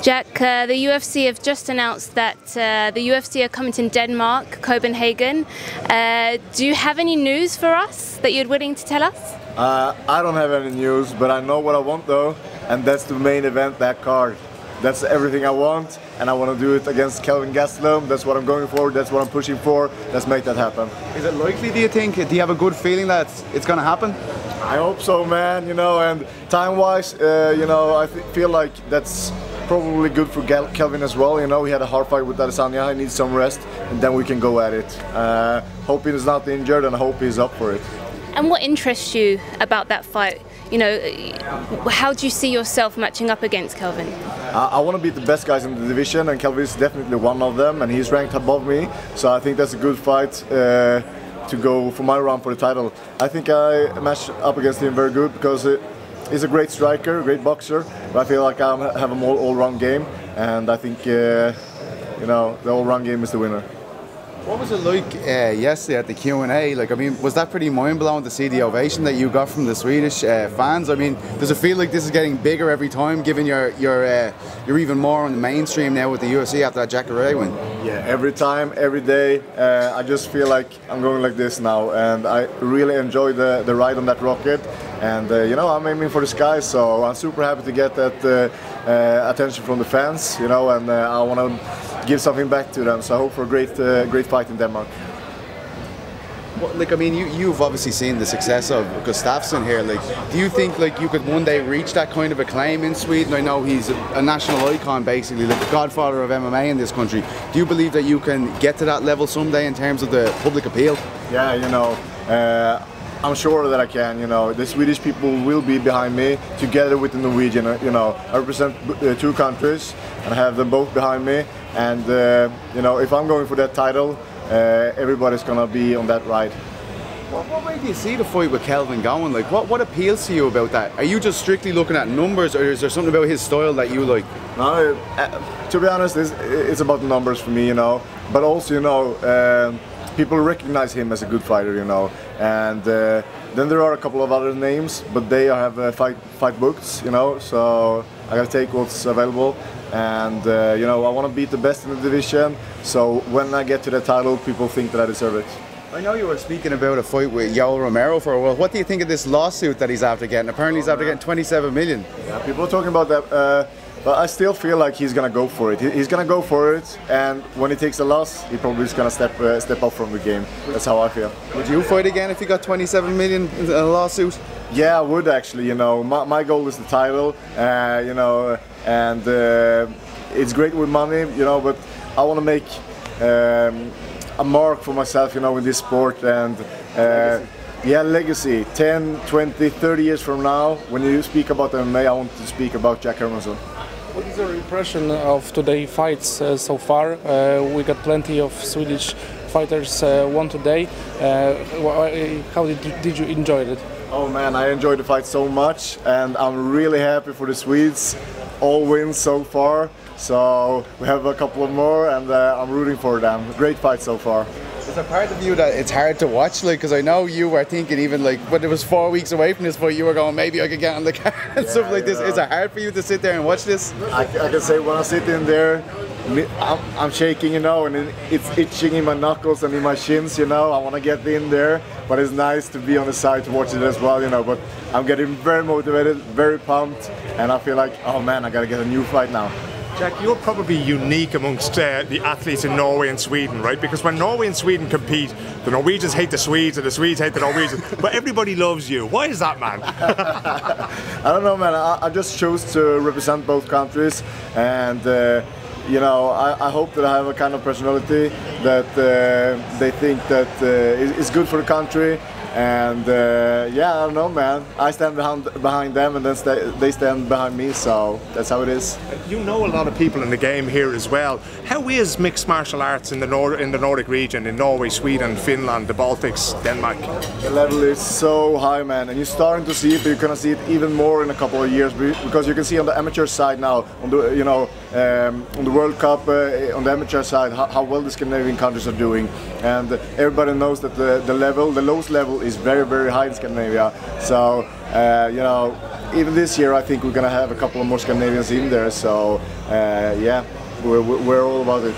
Jack, the UFC have just announced that the UFC are coming to Denmark, Copenhagen. Do you have any news for us that you're willing to tell us? I don't have any news, but I know what I want though, and that's the main event, that card. That's everything I want, and I want to do it against Kelvin Gastelum. That's what I'm going for, that's what I'm pushing for. Let's make that happen. Is it likely, do you think? Do you have a good feeling that it's going to happen? I hope so, man, you know, and time-wise, you know, I feel like that's probably good for Kelvin as well. You know, he had a hard fight with Adesanya, he needs some rest, and then we can go at it. Hope he's not injured, and I hope he's up for it. And what interests you about that fight? You know, how do you see yourself matching up against Kelvin? I want to beat the best guys in the division, and Kelvin is definitely one of them, and he's ranked above me, so I think that's a good fight to go for my run for the title. I think I matched up against him very good because he's a great striker, great boxer, but I feel like I have a more all-round game, and I think you know, the all-round game is the winner. What was it like yesterday at the Q&A? Like, I mean, was that pretty mind-blowing to see the ovation that you got from the Swedish fans? I mean, does it feel like this is getting bigger every time, given you're even more on the mainstream now with the UFC after that Jacare win? Yeah, every time, every day, I just feel like I'm going like this now, and I really enjoy the ride on that rocket. And you know, I'm aiming for the sky, so I'm super happy to get that attention from the fans, you know, and I want to give something back to them. So I hope for a great fight in Denmark. Well, like, I mean, you've obviously seen the success of Gustafsson here. Like, do you think like you could one day reach that kind of acclaim in Sweden? I know he's a national icon, basically, like the godfather of MMA in this country. Do you believe that you can get to that level someday in terms of the public appeal? Yeah, you know, I'm sure that I can. You know, the Swedish people will be behind me together with the Norwegian. You know, I represent two countries and I have them both behind me. And you know, if I'm going for that title, everybody's gonna be on that ride. What way do you see the fight with Kelvin going? Like, what appeals to you about that? Are you just strictly looking at numbers, or is there something about his style that you like? No, to be honest, it's about the numbers for me, you know. But also, you know, people recognize him as a good fighter, you know. And then there are a couple of other names, but they have fight books, you know. So I gotta take what's available. And you know, I want to beat the best in the division, so when I get to the title, people think that I deserve it. I know you were speaking about a fight with Yoel Romero for a while. What do you think of this lawsuit that he's after getting? Apparently he's after getting 27 million. Yeah, people are talking about that, but I still feel like he's gonna go for it. He's gonna go for it, and when he takes a loss, he probably is gonna step up from the game. That's how I feel. Would you fight again if you got 27 million in a lawsuit? Yeah, I would actually. You know, my goal is the title. You know, and it's great with money. You know, but I want to make a mark for myself. You know, in this sport, and yeah, legacy. 10, 20, 30 years from now, when you speak about MMA, I want to speak about Jack Hermansson. What is your impression of today's fights so far? We got plenty of Swedish fighters won today. How did you enjoy it? Oh man, I enjoyed the fight so much, and I'm really happy for the Swedes. All wins so far, so we have a couple of more, and I'm rooting for them. Great fight so far. Is there part of you that it's hard to watch? Like, because I know you were thinking, even like when it was 4 weeks away from this fight, you were going, maybe I could get on the car and stuff like this. Is it hard for you to sit there and watch this? I can say when I sit in there, I'm shaking, you know, and it's itching in my knuckles and in my shins, you know. I want to get in there, but it's nice to be on the side to watch it as well, you know. But I'm getting very motivated, very pumped, and I feel like, oh man, I gotta get a new fight now. Jack, you're probably unique amongst the athletes in Norway and Sweden, right? Because when Norway and Sweden compete, the Norwegians hate the Swedes and the Swedes hate the Norwegians, but everybody loves you. Why is that, man? I don't know, man. I just chose to represent both countries, and you know, I hope that I have a kind of personality that they think that is good for the country. And yeah, I don't know, man. I stand behind them, and then they stand behind me. So that's how it is. You know a lot of people in the game here as well. How is mixed martial arts in the Nordic region, in Norway, Sweden, Finland, the Baltics, Denmark? The level is so high, man, and you're starting to see it, but you're gonna see it even more in a couple of years, because you can see on the amateur side now, on the on the World Cup, on the amateur side, how well the Scandinavian countries are doing, and everybody knows that the lowest level is very, very high in Scandinavia. So you know, even this year, I think we're gonna have a couple of more Scandinavians in there. So yeah, we're all about it.